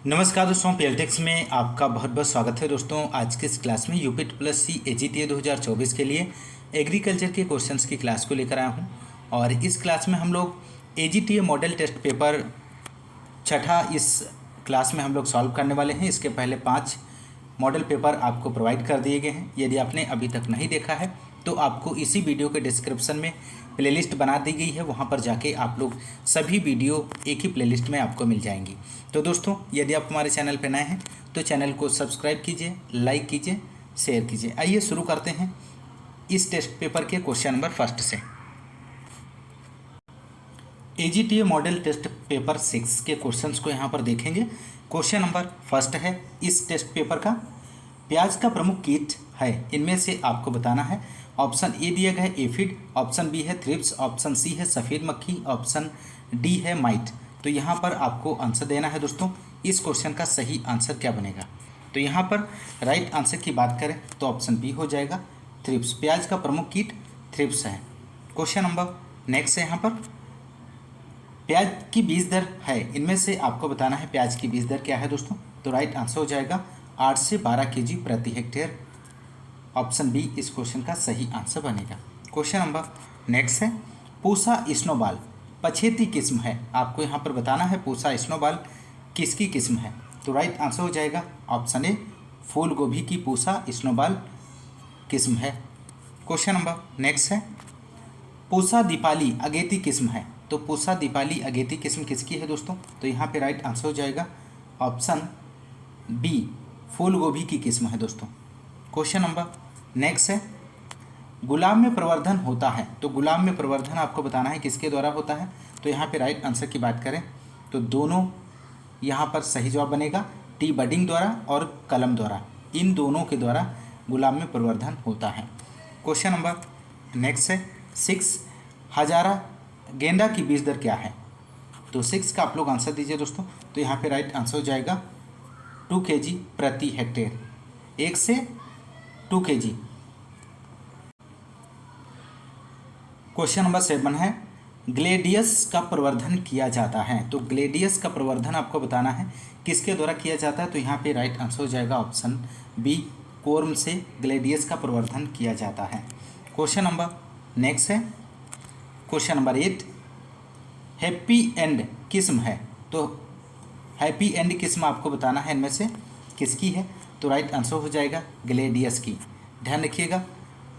नमस्कार दोस्तों, पीएलटेक्स में आपका बहुत बहुत स्वागत है। दोस्तों आज के इस क्लास में यूपी+सी एजीटीए 2024 के लिए एग्रीकल्चर के क्वेश्चंस की क्लास को लेकर आया हूं। और इस क्लास में हम लोग एजीटीए मॉडल टेस्ट पेपर छठा इस क्लास में हम लोग सॉल्व करने वाले हैं। इसके पहले 5 मॉडल पेपर आपको प्रोवाइड कर दिए गए हैं। यदि आपने अभी तक नहीं देखा है तो आपको इसी वीडियो के डिस्क्रिप्शन में प्लेलिस्ट बना दी गई है, वहाँ पर जाके आप लोग सभी वीडियो एक ही प्लेलिस्ट में आपको मिल जाएंगी। तो दोस्तों यदि आप हमारे चैनल पर नए हैं तो चैनल को सब्सक्राइब कीजिए, लाइक कीजिए, शेयर कीजिए। आइए शुरू करते हैं इस टेस्ट पेपर के क्वेश्चन नंबर फर्स्ट से। एजीटीए मॉडल टेस्ट पेपर 6 के क्वेश्चंस को यहाँ पर देखेंगे। क्वेश्चन नंबर फर्स्ट है इस टेस्ट पेपर का, प्याज का प्रमुख कीट है, इनमें से आपको बताना है। ऑप्शन ए दिया गया है एफिड, ऑप्शन बी है थ्रिप्स, ऑप्शन सी है सफ़ेद मक्खी, ऑप्शन डी है माइट। तो यहाँ पर आपको आंसर देना है। दोस्तों इस क्वेश्चन का सही आंसर क्या बनेगा? तो यहाँ पर राइट आंसर की बात करें तो ऑप्शन बी हो जाएगा थ्रिप्स। प्याज का प्रमुख कीट थ्रिप्स है। क्वेश्चन नंबर नेक्स्ट है यहाँ पर, प्याज की बीज दर है, इनमें से आपको बताना है प्याज की बीज दर क्या है दोस्तों। तो राइट आंसर हो जाएगा 8 से 12 केजी प्रति हेक्टेयर। ऑप्शन बी इस क्वेश्चन का सही आंसर बनेगा। क्वेश्चन नंबर नेक्स्ट है, पूसा स्नोबॉल पछेती किस्म है, आपको यहाँ पर बताना है पूसा स्नोबॉल किसकी किस्म है। तो राइट आंसर हो जाएगा ऑप्शन ए फूल गोभी की पूसा स्नोबॉल किस्म है। क्वेश्चन नंबर नेक्स्ट है, पूसा दीपाली अगेती किस्म है, तो पूसा दीपाली अगेती किस्म किसकी है दोस्तों। तो यहाँ पे राइट आंसर हो जाएगा ऑप्शन बी फूल गोभी की किस्म है दोस्तों। क्वेश्चन नंबर नेक्स्ट है, गुलाब में प्रवर्धन होता है, तो गुलाब में प्रवर्धन आपको बताना है किसके द्वारा होता है। तो यहाँ पे राइट आंसर की बात करें तो दोनों यहाँ पर सही जवाब बनेगा, टी बडिंग द्वारा और कलम द्वारा, इन दोनों के द्वारा गुलाब में प्रवर्धन होता है। क्वेश्चन नंबर नेक्स्ट है 6, हजारा गेंदा की बीज दर क्या है। तो 6 का आप लोग आंसर दीजिए दोस्तों। तो यहाँ पे राइट आंसर हो जाएगा 2 kg प्रति हेक्टेयर, 1 से 2 kg। क्वेश्चन नंबर 7 है, ग्लेडियस का प्रवर्धन किया जाता है, तो ग्लेडियस का प्रवर्धन आपको बताना है किसके द्वारा किया जाता है। तो यहाँ पे राइट आंसर हो जाएगा ऑप्शन बी कोर्म से ग्लेडियस का प्रवर्धन किया जाता है। क्वेश्चन नंबर नेक्स्ट है क्वेश्चन नंबर 8, हैप्पी एंड किस्म है, तो हैप्पी एंड किस्म आपको बताना है इनमें से किसकी है। तो राइट आंसर हो जाएगा ग्लेडियस की, ध्यान रखिएगा।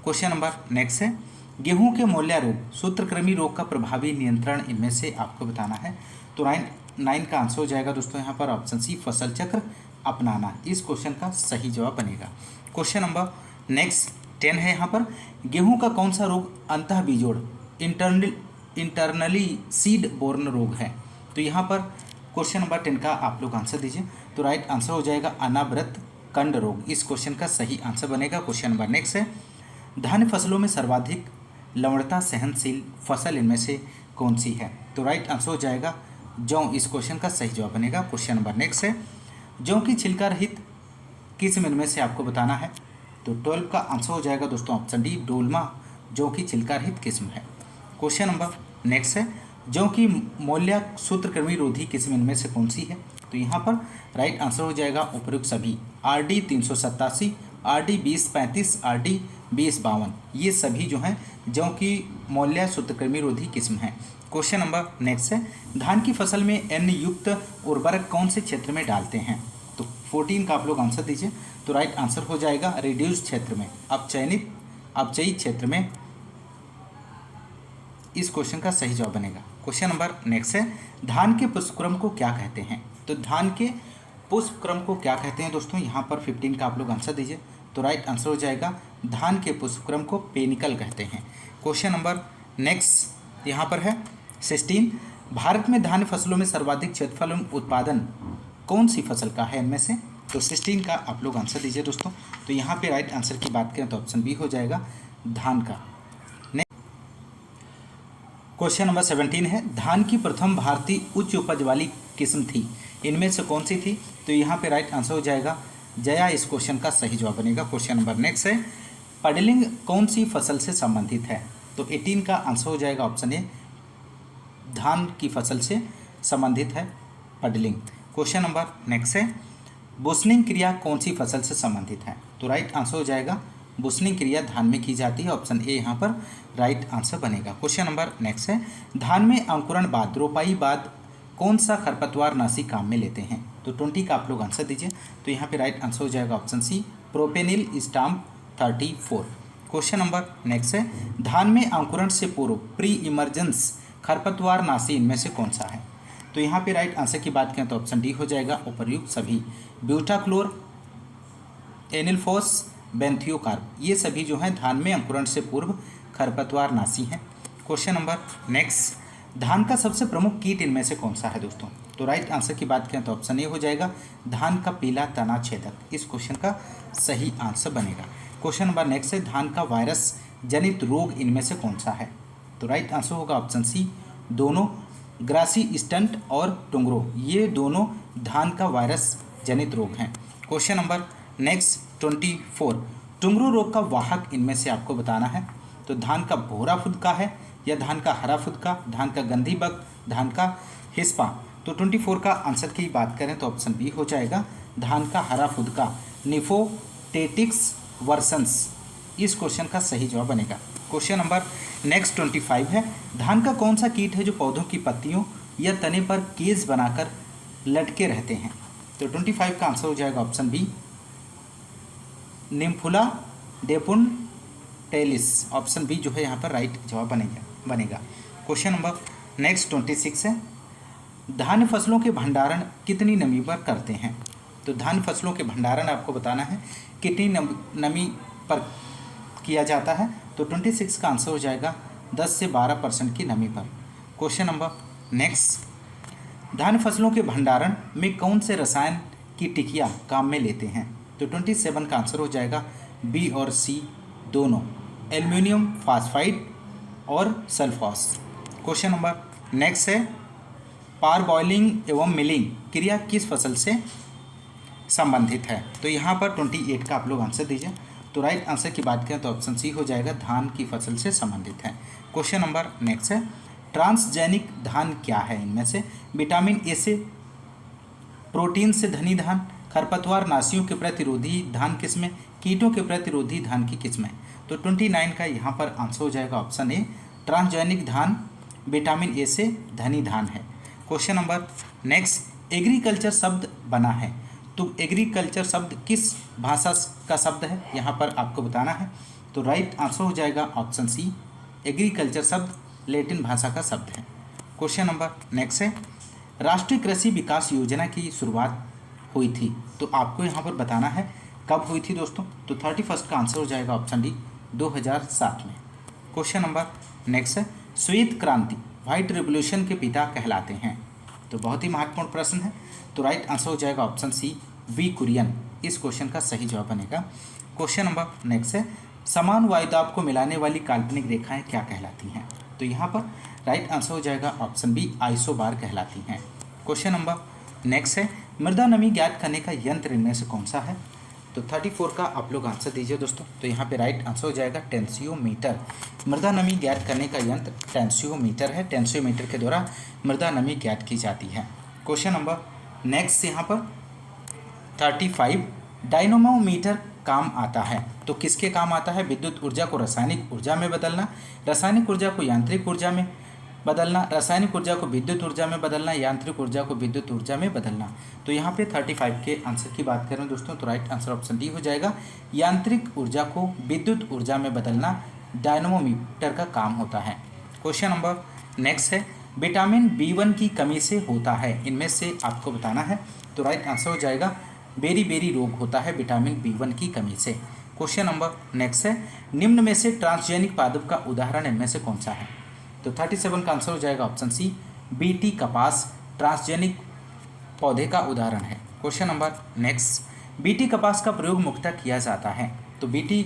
क्वेश्चन नंबर नेक्स्ट है, गेहूं के मोल्ला रोग सूत्रकृमि रोग का प्रभावी नियंत्रण इनमें से आपको बताना है। तो 9 का आंसर हो जाएगा दोस्तों यहाँ पर ऑप्शन सी फसल चक्र अपनाना, इस क्वेश्चन का सही जवाब बनेगा। क्वेश्चन नंबर नेक्स्ट 10 है यहाँ पर, गेहूं का कौन सा रोग अंतः बीजोड़ इंटरनली सीड बोर्न रोग है। तो यहाँ पर क्वेश्चन नंबर 10 का आप लोग आंसर दीजिए। तो राइट आंसर हो जाएगा अनावृत कंड रोग, इस क्वेश्चन का सही आंसर बनेगा। क्वेश्चन नंबर नेक्स्ट है, धान्य फसलों में सर्वाधिक लवणता सहनशील फसल इनमें से कौन सी है। तो राइट आंसर हो जाएगा जौ, इस क्वेश्चन का सही जवाब बनेगा। क्वेश्चन नंबर नेक्स्ट है, जौ की छिलका रहित किस्म इनमें से आपको बताना है। तो 12 का आंसर हो जाएगा दोस्तों ऑप्शन डी डोलमा जौ की छिलका रहित किस्म है। क्वेश्चन नंबर नेक्स्ट है, जौ की मोल्ला सूत्रकृमि रोधी किस्म इनमें से कौन सी है। तो यहाँ पर राइट आंसर हो जाएगा उपयुक्त सभी, RD 387, RD 2035, RD 2052, ये सभी जो हैं जौ की मोल्ला सूत्रकृमि रोधी किस्म है। क्वेश्चन नंबर नेक्स्ट है, धान की फसल में N युक्त उर्वरक कौन से क्षेत्र में डालते हैं। तो 14 का आप लोग आंसर दीजिए। तो राइट आंसर हो जाएगा रिड्यूस क्षेत्र में, अपचयी क्षेत्र में, इस क्वेश्चन का सही जवाब बनेगा। क्वेश्चन नंबर नेक्स्ट है, धान के पुष्पक्रम को क्या कहते हैं। तो धान के पुष्पक्रम को क्या कहते हैं दोस्तों, यहाँ पर 15 का आप लोग आंसर दीजिए। तो राइट आंसर हो जाएगा धान के पुष्पक्रम को पेनिकल कहते हैं। क्वेश्चन नंबर नेक्स्ट यहाँ पर है 16, भारत में धान्य फसलों में सर्वाधिक क्षेत्रफल एवं उत्पादन कौन सी फसल का है इनमें से। तो 16 का आप लोग आंसर दीजिए दोस्तों। तो यहाँ पे राइट आंसर की बात करें तो ऑप्शन बी हो जाएगा धान का। क्वेश्चन नंबर 17 है, धान की प्रथम भारतीय उच्च उपज वाली किस्म थी, इनमें से कौन सी थी। तो यहाँ पे राइट आंसर हो जाएगा जया, इस क्वेश्चन का सही जवाब बनेगा। क्वेश्चन नंबर नेक्स्ट है, पडलिंग कौन सी फसल से संबंधित है। तो 18 का आंसर हो जाएगा ऑप्शन ए धान की फसल से संबंधित है पडलिंग। क्वेश्चन नंबर नेक्स्ट है, बुशनिंग क्रिया कौन सी फसल से संबंधित है? तो राइट आंसर हो जाएगा बुशनिंग क्रिया धान में की जाती है, ऑप्शन ए यहाँ पर राइट आंसर बनेगा। क्वेश्चन नंबर नेक्स्ट है, धान में अंकुरण बाद रोपाई बाद कौन सा खरपतवार नाशी काम में लेते हैं? तो 20 का आप लोग आंसर दीजिए। तो यहाँ पे राइट आंसर हो जाएगा option C propanil stamp 34। Question number next है, धान में अंकुरण से पूर्व प्री इमरजेंस खरपतवार नाशी इनमें से कौन सा है? तो यहाँ पे राइट आंसर की बात करें तो ऑप्शन डी हो जाएगा उपर्युक्त सभी, ब्यूटाक्लोर, एनिलफोस, बेंथियोकार्प, ये सभी जो हैं धान में अंकुरण से पूर्व खरपतवार नाशी हैं। क्वेश्चन नंबर नेक्स्ट, धान का सबसे प्रमुख कीट इनमें से कौन सा है दोस्तों? तो राइट आंसर की बात करें तो ऑप्शन ए हो जाएगा धान का पीला तना छेदक, इस क्वेश्चन का सही आंसर बनेगा। क्वेश्चन नंबर नेक्स्ट है, धान का वायरस जनित रोग इनमें से कौन सा है? तो राइट आंसर होगा ऑप्शन सी दोनों, ग्रासी स्टंट और टुंगरो, ये दोनों धान का वायरस जनित रोग हैं। क्वेश्चन नंबर नेक्स्ट 24, टुंगरो रोग का वाहक इनमें से आपको बताना है। तो धान का भूरा फुदका है या धान का हरा फुदका, धान का गंधी बग, धान का हिस्पा? तो 24 का आंसर की बात करें तो ऑप्शन बी हो जाएगा धान का हरा फुदका, निफोटेटिक्स वर्सन्स, इस क्वेश्चन का सही जवाब बनेगा। क्वेश्चन नंबर नेक्स्ट 25 है, धान का कौन सा कीट है जो पौधों की पत्तियों या तने पर केज बनाकर लटके रहते हैं? तो 25 का आंसर हो जाएगा ऑप्शन बी निम्फुला डेपुनटेलिस, ऑप्शन बी जो है यहाँ पर राइट जवाब बनेगा। क्वेश्चन नंबर नेक्स्ट 26 है, धान फसलों के भंडारण कितनी नमी पर करते हैं? तो धान फसलों के भंडारण आपको बताना है कितनी नमी पर किया जाता है। तो 26 का आंसर हो जाएगा 10 से 12% की नमी पर। क्वेश्चन नंबर नेक्स्ट, धान फसलों के भंडारण में कौन से रसायन की टिकिया काम में लेते हैं? तो 27 का आंसर हो जाएगा बी और सी दोनों, एल्युमिनियम फास्फाइड और सल्फॉस। क्वेश्चन नंबर नेक्स्ट है, पार बॉइलिंग एवं मिलिंग क्रिया किस फसल से संबंधित है? तो यहाँ पर 28 का आप लोग आंसर दीजिए। तो राइट आंसर की बात करें तो ऑप्शन सी हो जाएगा धान की फसल से संबंधित है। क्वेश्चन नंबर नेक्स्ट है, ट्रांसजेनिक धान क्या है इनमें से? विटामिन ए से, प्रोटीन से धनी धान, खरपतवार नाशियों के प्रतिरोधी धान किस्में, कीटों के प्रतिरोधी धान की किस्में? तो 29 का यहाँ पर आंसर हो जाएगा ऑप्शन ए ट्रांसजेनिक धान विटामिन ए से धनी धान है। क्वेश्चन नंबर नेक्स्ट, एग्रीकल्चर शब्द बना है, तो एग्रीकल्चर शब्द किस भाषा का शब्द है यहाँ पर आपको बताना है। तो राइट आंसर हो जाएगा ऑप्शन सी एग्रीकल्चर शब्द लैटिन भाषा का शब्द है। क्वेश्चन नंबर नेक्स्ट है, राष्ट्रीय कृषि विकास योजना की शुरुआत हुई थी, तो आपको यहाँ पर बताना है कब हुई थी दोस्तों। तो 31 का आंसर हो जाएगा ऑप्शन डी 2007 में। क्वेश्चन नंबर नेक्स्ट है, श्वेत क्रांति व्हाइट रिवोल्यूशन के पिता कहलाते हैं, तो बहुत ही महत्वपूर्ण प्रश्न है। तो राइट आंसर हो जाएगा ऑप्शन सी वी कुरियन, इस क्वेश्चन का सही जवाब बनेगा। क्वेश्चन नंबर नेक्स्ट है, समान वायुदाब को मिलाने वाली काल्पनिक रेखाएं क्या कहलाती हैं? तो यहाँ पर राइट आंसर हो जाएगा ऑप्शन बी आइसोबार कहलाती हैं। क्वेश्चन नंबर नेक्स्ट है, मृदा नमी ज्ञात करने का यंत्र इनमें से कौन सा है? तो 34 का आप लोग आंसर दीजिए दोस्तों। तो यहाँ पे राइट आंसर हो जाएगा टेंसियोमीटर, मृदा नमी ज्ञात करने का यंत्र टेंसियोमीटर है, टेंसियोमीटर के द्वारा मृदा नमी ज्ञात की जाती है। क्वेश्चन नंबर नेक्स्ट यहाँ पर 35, डायनोमोमीटर काम आता है, तो किसके काम आता है? विद्युत ऊर्जा को रासायनिक ऊर्जा में बदलना, रासायनिक ऊर्जा को यांत्रिक ऊर्जा में बदलना, रासायनिक ऊर्जा को विद्युत ऊर्जा में बदलना, यांत्रिक ऊर्जा को विद्युत ऊर्जा में बदलना। तो यहाँ पे 35 के आंसर की बात करें दोस्तों तो राइट आंसर ऑप्शन डी हो जाएगा, यांत्रिक ऊर्जा को विद्युत ऊर्जा में बदलना डायनोमोमीटर का काम होता है। क्वेश्चन नंबर नेक्स्ट है, विटामिन B1 की कमी से होता है, इनमें से आपको बताना है। तो राइट आंसर हो जाएगा बेरी रोग होता है विटामिन B1 की कमी से। क्वेश्चन नंबर नेक्स्ट है, निम्न में से ट्रांसजेनिक पादप का उदाहरण इनमें से कौन सा है? तो 37 का आंसर हो जाएगा ऑप्शन सी बीटी कपास ट्रांसजेनिक पौधे का उदाहरण है। क्वेश्चन नंबर नेक्स्ट, बीटी कपास का प्रयोग मुख्यतः किया जाता है, तो बीटी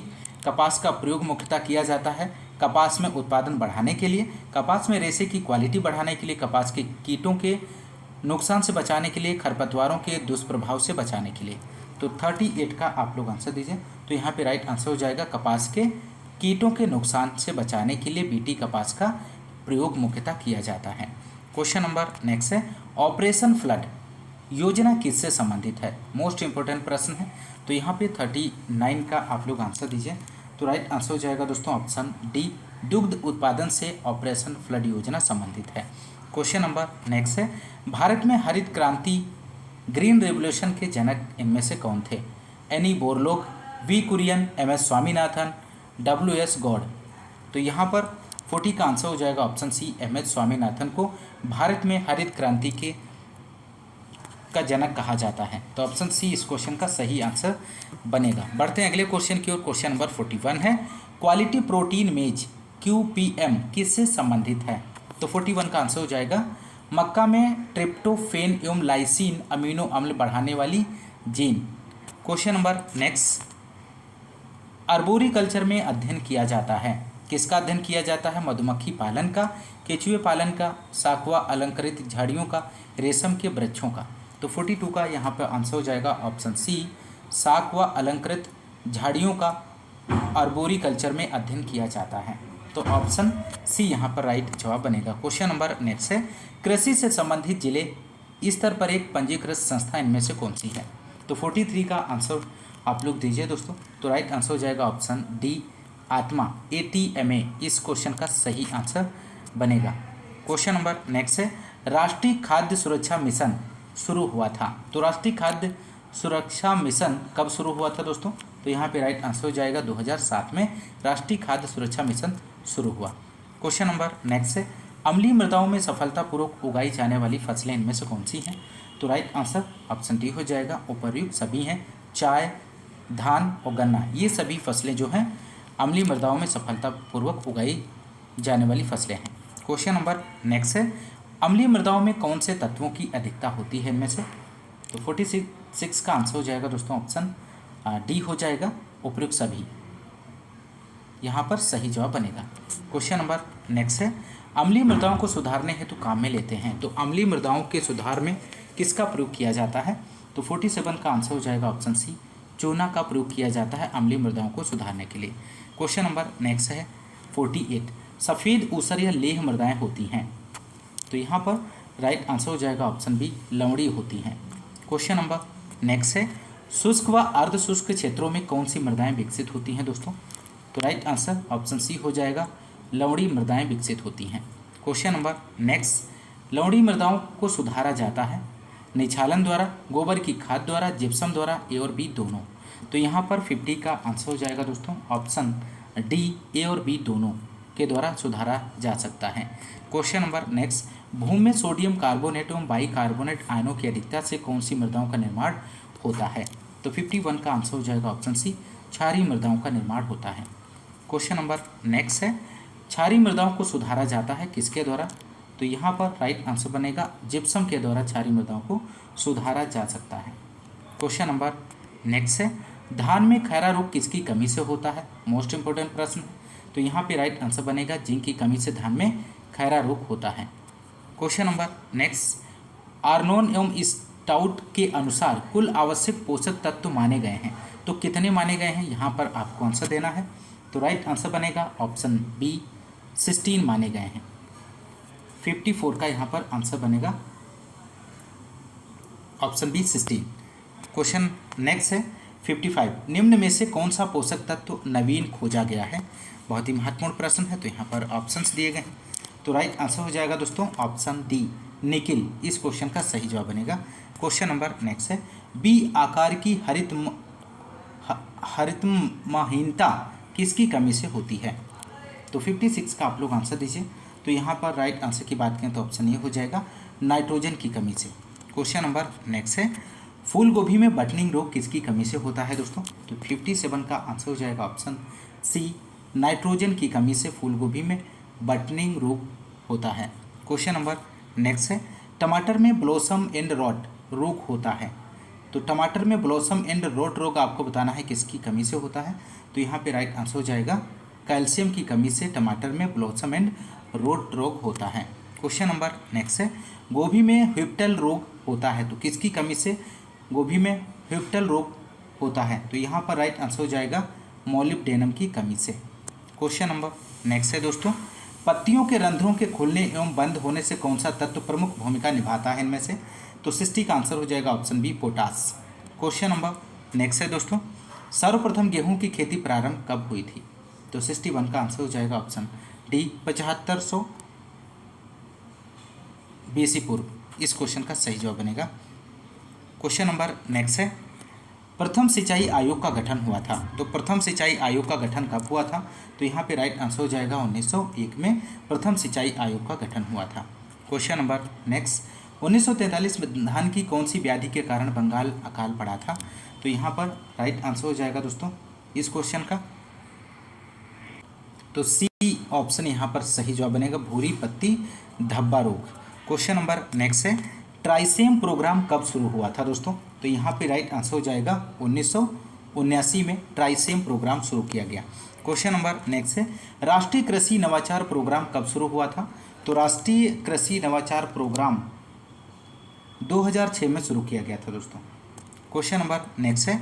कपास का प्रयोग मुख्यतः किया जाता है कपास में उत्पादन बढ़ाने के लिए, कपास में रेशे की क्वालिटी बढ़ाने के लिए, कपास के कीटों के नुकसान से बचाने के लिए, खरपतवारों के दुष्प्रभाव से बचाने के लिए। तो 38 का आप लोग आंसर दीजिए। तो यहाँ पे राइट आंसर हो जाएगा कपास के कीटों के नुकसान से बचाने के लिए बीटी कपास का प्रयोग मुख्यतः किया जाता है। क्वेश्चन नंबर नेक्स्ट है, ऑपरेशन फ्लड योजना किससे संबंधित है? मोस्ट इंपॉर्टेंट प्रश्न है। तो यहाँ पे 39 का आप लोग आंसर दीजिए। तो राइट आंसर हो जाएगा दोस्तों ऑप्शन डी, दुग्ध उत्पादन से ऑपरेशन फ्लड योजना संबंधित है। क्वेश्चन नंबर नेक्स्ट है, भारत में हरित क्रांति ग्रीन रेवोल्यूशन के जनक इनमें से कौन थे? एनी Borlaug, V Kurien, M S Swaminathan, W S Gaud. तो यहाँ पर 40 का आंसर हो जाएगा option C, M S Swaminathan को भारत में हरित क्रांति का जनक कहा जाता है। तो ऑप्शन सी इस क्वेश्चन का सही आंसर बनेगा। बढ़ते हैं अगले क्वेश्चन की ओर। क्वेश्चन नंबर 41 है, क्वालिटी प्रोटीन मेज QPM किससे संबंधित है? तो 41 का आंसर हो जाएगा मक्का में ट्रिप्टोफेन एवं लाइसिन अमीनो अम्ल बढ़ाने वाली gene. Question number next, arboriculture में अध्ययन किया जाता है, किसका अध्ययन किया जाता है? मधुमक्खी पालन का, केचुए पालन का, साक्वा अलंकृत झाड़ियों का, रेशम के वृक्षों का। तो 42 का यहाँ पर आंसर हो जाएगा ऑप्शन सी, साक्वा अलंकृत झाड़ियों का आर्बोरिकल्चर में अध्ययन किया जाता है। तो ऑप्शन सी यहाँ पर राइट जवाब बनेगा। क्वेश्चन नंबर नेक्स्ट है, कृषि से संबंधित जिले इस स्तर पर एक पंजीकृत संस्था इनमें से कौन सी है? तो 43 का आंसर आप लोग दीजिए दोस्तों। तो राइट आंसर हो जाएगा ऑप्शन डी, आत्मा, ATMA इस क्वेश्चन का सही आंसर बनेगा। क्वेश्चन नंबर नेक्स्ट है, राष्ट्रीय खाद्य सुरक्षा मिशन शुरू हुआ था। तो राष्ट्रीय खाद्य सुरक्षा मिशन कब शुरू हुआ था दोस्तों? तो यहाँ पे राइट आंसर हो जाएगा 2007 में राष्ट्रीय खाद्य सुरक्षा मिशन शुरू हुआ। क्वेश्चन नंबर नेक्स्ट है, अम्लीय मृदाओं में सफलतापूर्वक उगाई जाने वाली फसलें इनमें से कौन सी हैं? तो राइट आंसर ऑप्शन डी हो जाएगा, उपर्युक्त सभी हैं, चाय, धान और गन्ना, ये सभी फसलें जो हैं अम्लीय मृदाओं में सफलतापूर्वक उगाई जाने वाली फसलें हैं। क्वेश्चन नंबर नेक्स्ट है, अम्लीय मृदाओं में कौन से तत्वों की अधिकता होती है इनमें से? तो 46 का आंसर हो जाएगा दोस्तों ऑप्शन डी हो जाएगा, उपयुक्त सभी, यहाँ पर सही जवाब बनेगा। क्वेश्चन नंबर नेक्स्ट है, अम्लीय मृदाओं को सुधारने हेतु काम में लेते हैं। तो अम्लीय मृदाओं के सुधार में किसका प्रयोग किया जाता है? तो 47 का आंसर हो जाएगा ऑप्शन सी, चूना का प्रयोग किया जाता है अम्लीय मृदाओं को सुधारने के लिए। क्वेश्चन नंबर नेक्स्ट है 48, सफ़ेद ऊसर या लेह मृदाएं होती हैं। तो यहाँ पर राइट आंसर हो जाएगा ऑप्शन बी, लवणी होती हैं। क्वेश्चन नंबर नेक्स्ट है, शुष्क व अर्ध शुष्क क्षेत्रों में कौन सी मृदाएं विकसित होती हैं दोस्तों? तो राइट आंसर ऑप्शन सी हो जाएगा, लवणी मृदाएं विकसित होती हैं। क्वेश्चन नंबर नेक्स्ट, लवणी मृदाओं को सुधारा जाता है निछालन द्वारा, गोबर की खाद द्वारा, जिप्सम द्वारा, ए और बी दोनों। तो यहाँ पर 50 का आंसर हो जाएगा दोस्तों ऑप्शन डी, ए और बी दोनों के द्वारा सुधारा जा सकता है। क्वेश्चन नंबर नेक्स्ट, भूमि में सोडियम कार्बोनेट एवं बाइकार्बोनेट आयनों की अधिकता से कौन सी मृदाओं का निर्माण होता है? तो 51 का आंसर हो जाएगा ऑप्शन सी, क्षारीय मृदाओं का निर्माण होता है। क्वेश्चन नंबर नेक्स्ट है, क्षारीय मृदाओं को सुधारा जाता है किसके द्वारा? तो यहाँ पर राइट आंसर बनेगा, जिप्सम के द्वारा क्षारीय मृदाओं को सुधारा जा सकता है। क्वेश्चन नंबर नेक्स्ट है, धान में खैरा रोग किसकी कमी से होता है? मोस्ट इंपोर्टेंट प्रश्न है। तो यहाँ पे राइट आंसर बनेगा, जिंक की कमी से धान में खैरा रोग होता है। क्वेश्चन नंबर नेक्स्ट, आर्नोन एवं स्टाउट के अनुसार कुल आवश्यक पोषक तत्व माने गए हैं। तो कितने माने गए हैं यहाँ पर आपको आंसर देना है। तो राइट आंसर बनेगा ऑप्शन बी, 16 माने गए हैं। 54 का यहाँ पर आंसर बनेगा ऑप्शन बी 16। क्वेश्चन नेक्स्ट है 55, निम्न में से कौन सा पोषक तत्व नवीन खोजा गया है? बहुत ही महत्वपूर्ण प्रश्न है। तो यहाँ पर ऑप्शंस दिए गए हैं। तो राइट आंसर हो जाएगा दोस्तों ऑप्शन डी, निकिल इस क्वेश्चन का सही जवाब बनेगा। क्वेश्चन नंबर नेक्स्ट है, बी आकार की हरितमहीनता किसकी कमी से होती है? तो 56 का आप लोग आंसर दीजिए। तो यहाँ पर राइट आंसर की बात करें तो ऑप्शन ये हो जाएगा, नाइट्रोजन की कमी से। क्वेश्चन नंबर नेक्स्ट है, फूल गोभी में बटनिंग रोग किसकी कमी से होता है दोस्तों? तो 57 का आंसर हो जाएगा ऑप्शन सी, नाइट्रोजन की कमी से फूल गोभी में बटनिंग रोग होता है। क्वेश्चन नंबर नेक्स्ट है, टमाटर में ब्लॉसम एंड रॉट रोग होता है। तो टमाटर में ब्लॉसम एंड रॉट रोग आपको बताना है किसकी कमी से होता है। तो यहाँ पे राइट आंसर हो जाएगा, कैल्शियम की कमी से टमाटर में ब्लॉसम एंड रॉट रोग होता है। क्वेश्चन नंबर नेक्स्ट है, गोभी में ह्विप्टल रोग होता है। तो किसकी कमी से गोभी में ह्विप्टल रोग होता है? तो यहाँ पर राइट आंसर हो जाएगा, मोलिब्डेनम की कमी से। क्वेश्चन नंबर नेक्स्ट है दोस्तों, पत्तियों के रंध्रों के खुलने एवं बंद होने से कौन सा तत्व प्रमुख भूमिका निभाता है इनमें से? तो 60 का आंसर हो जाएगा option B potash. Question number next है दोस्तों, सर्वप्रथम गेहूं की खेती प्रारंभ कब हुई थी? तो 61 का आंसर हो जाएगा ऑप्शन डी 7500 BC पूर्व। इस क्वेश्चन का सही जवाब बनेगा। क्वेश्चन नंबर नेक्स्ट है, प्रथम सिंचाई आयोग का गठन हुआ था। तो प्रथम सिंचाई आयोग का गठन कब हुआ था? तो यहाँ पे राइट आंसर हो जाएगा 1901 में प्रथम सिंचाई आयोग का गठन हुआ था। क्वेश्चन नंबर नेक्स्ट, 1943 में धान की कौन सी व्याधि के कारण बंगाल अकाल पड़ा था? तो यहाँ पर राइट आंसर हो जाएगा दोस्तों इस क्वेश्चन का, तो सी ऑप्शन यहाँ पर सही जवाब बनेगा, भूरी पत्ती धब्बा रोग। क्वेश्चन नंबर नेक्स्ट है, ट्राइसेम प्रोग्राम कब शुरू हुआ था दोस्तों? तो यहाँ पे राइट आंसर हो जाएगा 1979 में ट्राइसेम प्रोग्राम शुरू किया गया। क्वेश्चन नंबर नेक्स्ट है, राष्ट्रीय कृषि नवाचार प्रोग्राम कब शुरू हुआ था? तो राष्ट्रीय कृषि नवाचार प्रोग्राम 2006 में शुरू किया गया था दोस्तों। क्वेश्चन नंबर नेक्स्ट है,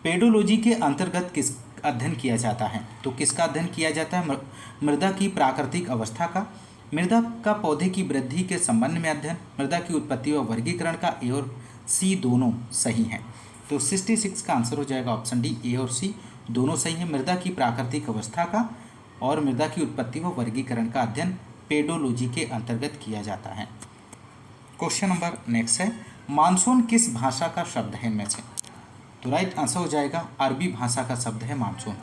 पेडोलॉजी के अंतर्गत किस अध्ययन किया जाता है? तो किसका अध्ययन किया जाता है? मृदा की प्राकृतिक अवस्था का, मृदा का पौधे की वृद्धि के संबंध में अध्ययन, मृदा की उत्पत्ति व वर्गीकरण का। ए और सी दोनों सही हैं, तो 66 का आंसर हो जाएगा ऑप्शन डी, ए और सी दोनों सही है। मृदा की प्राकृतिक अवस्था का और मृदा की उत्पत्ति व वर्गीकरण का अध्ययन पेडोलॉजी के अंतर्गत किया जाता है। क्वेश्चन नंबर नेक्स्ट है, मानसून किस भाषा का शब्द है इनमें से? तो राइट आंसर हो जाएगा अरबी भाषा का शब्द है monsoon.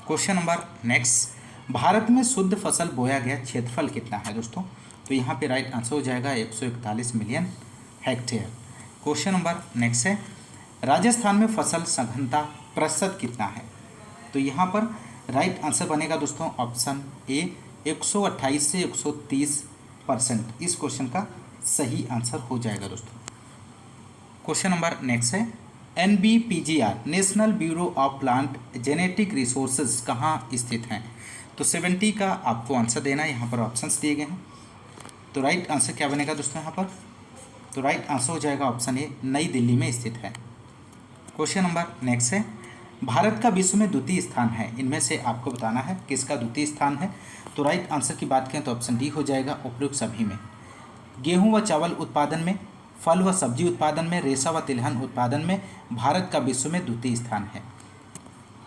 Question number next, Bharat में शुद्ध फसल बोया गया क्षेत्रफल कितना है दोस्तों? तो यहाँ पे राइट आंसर हो जाएगा 141 million hectare. Question number next है, राजस्थान में फसल सघनता प्रतिशत कितना है? तो यहाँ पर राइट आंसर बनेगा दोस्तों ऑप्शन ए 128 से 130%। इस क्वेश्चन का सही आंसर हो जाएगा दोस्तों। क्वेश्चन नंबर नेक्स्ट है, NBPGR national bureau of plant genetic resources कहाँ स्थित हैं? तो 70 का आपको आंसर देना है, यहाँ पर ऑप्शंस दिए गए हैं। तो राइट आंसर क्या बनेगा दोस्तों यहाँ पर? तो राइट आंसर हो जाएगा ऑप्शन ए, नई दिल्ली में स्थित है। क्वेश्चन नंबर नेक्स्ट है, भारत का विश्व में द्वितीय स्थान है, इनमें से आपको बताना है किसका द्वितीय स्थान है। तो राइट आंसर की बात करें तो ऑप्शन डी हो जाएगा उपयुक्त सभी में, गेहूं व चावल उत्पादन में, फल व सब्जी उत्पादन में, रेशा व तिलहन उत्पादन में भारत का विश्व में द्वितीय स्थान है।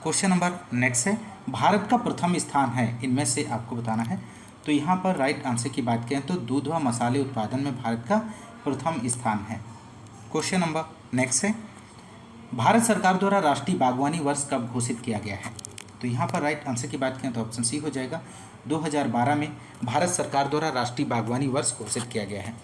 क्वेश्चन नंबर नेक्स्ट है, भारत का प्रथम स्थान है, इनमें से आपको बताना है। तो यहाँ पर राइट आंसर की बात करें तो दूध व मसाले उत्पादन में भारत का प्रथम स्थान है। क्वेश्चन नंबर नेक्स्ट है, भारत सरकार द्वारा राष्ट्रीय बागवानी वर्ष कब घोषित किया गया है? तो यहाँ पर राइट आंसर की बात करें तो ऑप्शन सी हो जाएगा, 2012 में भारत सरकार द्वारा राष्ट्रीय बागवानी वर्ष घोषित किया गया है।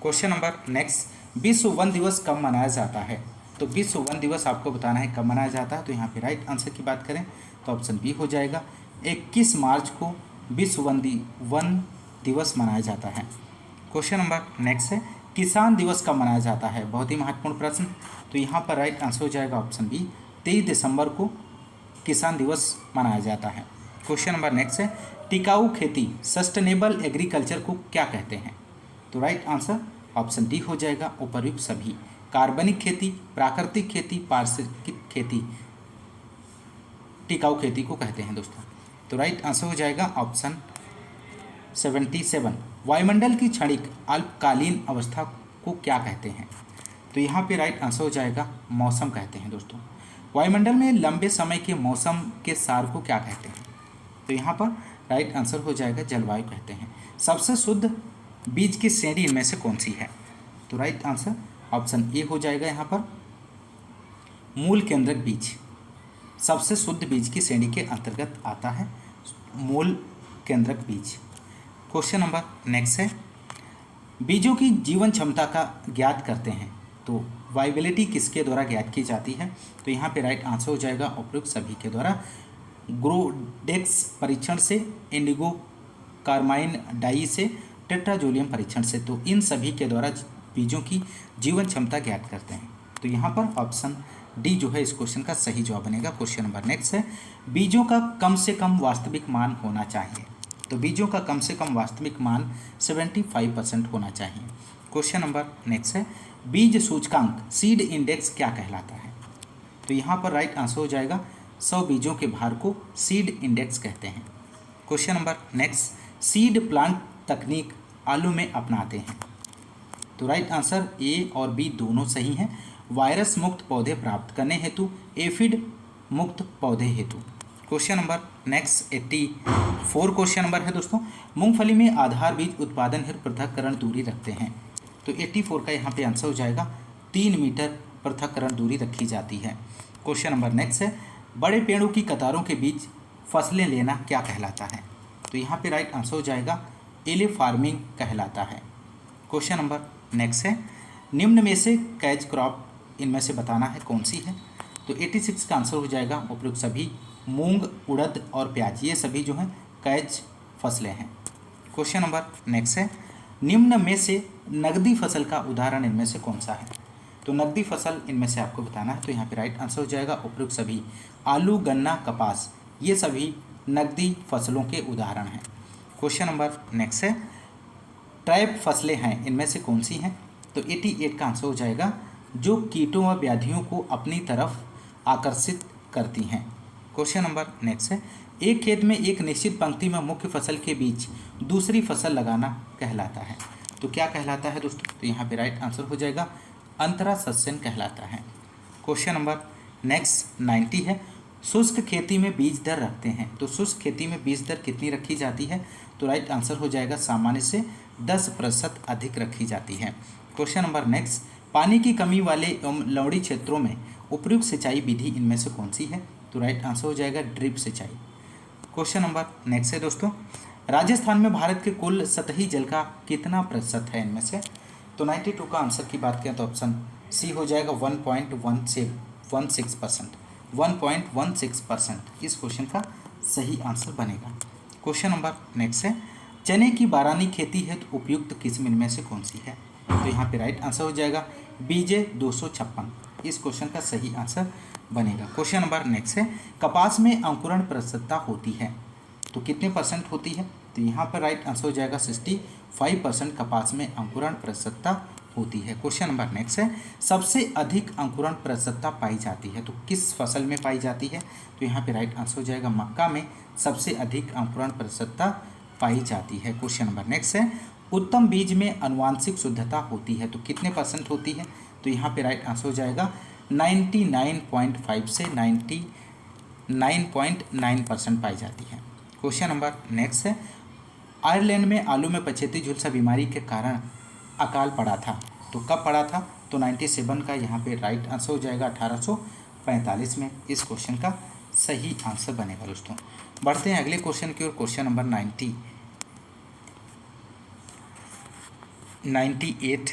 क्वेश्चन नंबर नेक्स्ट, विश्व वन दिवस कब मनाया जाता है? तो विश्व वन दिवस आपको बताना है कब मनाया जाता है। तो यहाँ पे राइट आंसर की बात करें तो ऑप्शन बी हो जाएगा, 21 मार्च को विश्व वन दिवस मनाया जाता है। क्वेश्चन नंबर नेक्स्ट है, किसान दिवस कब मनाया जाता है? बहुत ही महत्वपूर्ण प्रश्न। तो यहाँ पर राइट आंसर हो जाएगा ऑप्शन बी, 23 दिसंबर को किसान दिवस मनाया जाता है। क्वेश्चन नंबर नेक्स्ट है, टिकाऊ खेती सस्टेनेबल एग्रीकल्चर को क्या कहते हैं? तो राइट आंसर ऑप्शन डी हो जाएगा उपर्युक्त सभी, कार्बनिक खेती, प्राकृतिक खेती, पारिस्थितिक खेती टिकाऊ खेती को कहते हैं दोस्तों। तो राइट आंसर हो जाएगा ऑप्शन 77, वायुमंडल की क्षणिक अल्पकालीन अवस्था को क्या कहते हैं? तो यहाँ पे राइट आंसर हो जाएगा मौसम कहते हैं दोस्तों। वायुमंडल में लंबे समय के मौसम के सार को क्या कहते हैं? तो यहाँ पर राइट आंसर हो जाएगा जलवायु कहते हैं। सबसे शुद्ध बीज की श्रेणी इनमें से कौन सी है? तो राइट आंसर ऑप्शन ए हो जाएगा यहाँ पर मूल केंद्रक बीज, सबसे शुद्ध बीज की श्रेणी के अंतर्गत आता है मूल केंद्रक बीज। क्वेश्चन नंबर नेक्स्ट है, बीजों की जीवन क्षमता का ज्ञात करते हैं, तो वाइबिलिटी किसके द्वारा ज्ञात की जाती है? तो यहाँ पे राइट आंसर हो जाएगा उपयुक्त सभी के द्वारा, ग्रोडेक्स परीक्षण से, इंडिगो कार्माइन डाई से, टेट्राजोलियम परीक्षण से। तो इन सभी के द्वारा बीजों की जीवन क्षमता ज्ञात करते हैं। तो यहाँ पर ऑप्शन डी जो है इस क्वेश्चन का सही जवाब बनेगा। क्वेश्चन नंबर नेक्स्ट है, बीजों का कम से कम वास्तविक मान होना चाहिए। तो बीजों का कम से कम वास्तविक मान 75% होना चाहिए। क्वेश्चन नंबर नेक्स्ट है, बीज सूचकांक सीड इंडेक्स क्या कहलाता है? तो यहाँ पर राइट आंसर हो जाएगा 100 बीजों के भार को सीड इंडेक्स कहते हैं। Question number next, seed plant तकनीक आलू में अपनाते हैं। तो राइट आंसर ए और बी दोनों सही हैं। वायरस मुक्त पौधे प्राप्त करने हेतु, एफिड मुक्त पौधे हेतु। Question number next 84 question number है दोस्तों, मूंगफली में आधार बीज उत्पादन हेतु पृथक्करण दूरी रखते हैं। तो 84 का यहाँ पे आंसर हो जाएगा 3 मीटर पृथक्करण दूरी रखी जाती है। क्वेश्चन नंबर नेक्स्ट है, बड़े पेड़ों की कतारों के बीच फसलें लेना क्या कहलाता है। तो यहाँ पे राइट आंसर हो जाएगा एले फार्मिंग कहलाता है। क्वेश्चन नंबर नेक्स्ट है, निम्न में से कैच क्रॉप इनमें से बताना है कौन सी है। तो 86 का आंसर हो जाएगा उपयुक्त सभी मूंग, उड़द और प्याज, ये सभी जो हैं कैच फसलें हैं। क्वेश्चन नंबर नेक्स्ट है, निम्न में से नकदी फसल का उदाहरण इनमें से कौन सा है। तो नकदी फसल इनमें से आपको बताना है। तो यहाँ पे राइट आंसर हो जाएगा उपयुक्त सभी आलू, गन्ना, कपास, ये सभी नकदी फसलों के उदाहरण हैं। क्वेश्चन नंबर नेक्स्ट है, ट्रैप फसलें हैं इनमें से कौन सी हैं। तो 88 का आंसर हो जाएगा जो कीटों व व्याधियों को अपनी तरफ आकर्षित करती हैं। क्वेश्चन नंबर नेक्स्ट है, एक खेत में एक निश्चित पंक्ति में मुख्य फसल के बीच दूसरी फसल लगाना कहलाता है। तो क्या कहलाता है दोस्तों। तो यहाँ पे राइट आंसर हो जाएगा अंतरा सस्यन कहलाता है। क्वेश्चन नंबर नेक्स्ट 90 है, शुष्क खेती में बीज दर रखते हैं। तो शुष्क खेती में बीज दर कितनी रखी जाती है। तो राइट आंसर हो जाएगा सामान्य से 10% अधिक रखी जाती है। क्वेश्चन नंबर नेक्स्ट, पानी की कमी वाले एवं लवणीय क्षेत्रों में उपयुक्त सिंचाई विधि इनमें से कौन सी है। तो राइट आंसर हो जाएगा ड्रिप सिंचाई। क्वेश्चन नंबर नेक्स्ट है दोस्तों, राजस्थान में भारत के कुल सतही जल का कितना प्रतिशत है इनमें से। तो 92 का आंसर की बात करें तो ऑप्शन सी हो जाएगा 1.16%। 1.16% इस क्वेश्चन का सही आंसर बनेगा। क्वेश्चन नंबर नेक्स्ट है, चने की बारानी खेती हेतु उपयुक्त किस्म इनमें से कौन सी है। तो यहाँ पे राइट आंसर हो जाएगा BJ 256, इस क्वेश्चन का सही आंसर बनेगा। क्वेश्चन नंबर नेक्स्ट है, कपास में अंकुरण प्रतिशतता होती है तो कितने % होती है। तो यहाँ पर राइट आंसर हो जाएगा 65% कपास में अंकुरण प्रतिशतता होती है। क्वेश्चन नंबर नेक्स्ट है, सबसे अधिक अंकुरण प्रतिशतता पाई जाती है तो किस फसल में पाई जाती है। तो यहाँ पे राइट आंसर हो जाएगा मक्का में सबसे अधिक अंकुरण प्रतिशतता पाई जाती है। क्वेश्चन नंबर नेक्स्ट है, उत्तम बीज में आनुवांशिक शुद्धता होती है तो कितने % होती है। तो यहाँ पे राइट आंसर हो जाएगा 99.5 से 99.9% पाई जाती है। क्वेश्चन नंबर नेक्स्ट है, आयरलैंड में आलू में पछेती झुलसा बीमारी के कारण अकाल पड़ा था तो कब पड़ा था। तो 97 का यहाँ पे राइट आंसर हो जाएगा 1845 में, इस क्वेश्चन का सही आंसर बनेगा दोस्तों। बढ़ते हैं अगले क्वेश्चन की ओर। क्वेश्चन नंबर 98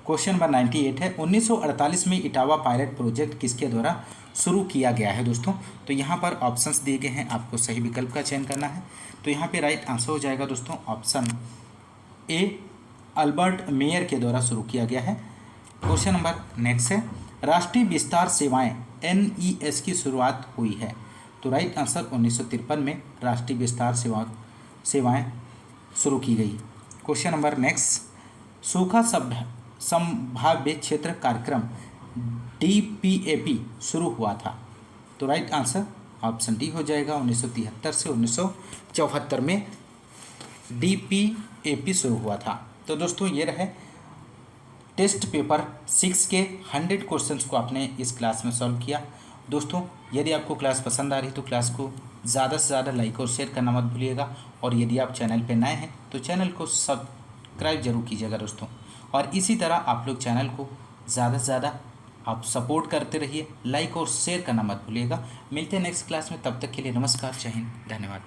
क्वेश्चन नंबर 98 है, 1948 में इटावा पायलट प्रोजेक्ट किसके द्वारा शुरू किया गया है दोस्तों। तो यहाँ पर ऑप्शंस दिए गए हैं, आपको सही विकल्प का चयन करना है। तो यहाँ पे राइट आंसर हो जाएगा दोस्तों ऑप्शन ए, अल्बर्ट मेयर के द्वारा शुरू किया गया है। क्वेश्चन नंबर नेक्स्ट है, राष्ट्रीय विस्तार सेवाएं NES की शुरुआत हुई है। तो राइट आंसर 1953 में राष्ट्रीय विस्तार सेवाएं शुरू की गई। क्वेश्चन नंबर नेक्स्ट, सूखा संभाव्य क्षेत्र कार्यक्रम DPAP शुरू हुआ था। तो राइट आंसर ऑप्शन डी हो जाएगा 1973 से 1974 में DPAP शुरू हुआ था। तो दोस्तों ये रहे टेस्ट पेपर 6 के 100 क्वेश्चंस को आपने इस क्लास में सॉल्व किया। दोस्तों यदि आपको क्लास पसंद आ रही तो क्लास को ज़्यादा से ज़्यादा लाइक और शेयर करना मत भूलिएगा, और यदि आप चैनल पे नए हैं तो चैनल को सब्सक्राइब जरूर कीजिएगा दोस्तों। और इसी तरह आप लोग चैनल को ज़्यादा से ज़्यादा आप सपोर्ट करते रहिए, लाइक और शेयर करना मत भूलिएगा। मिलते हैं नेक्स्ट क्लास में, तब तक के लिए नमस्कार, जय हिंद, धन्यवाद।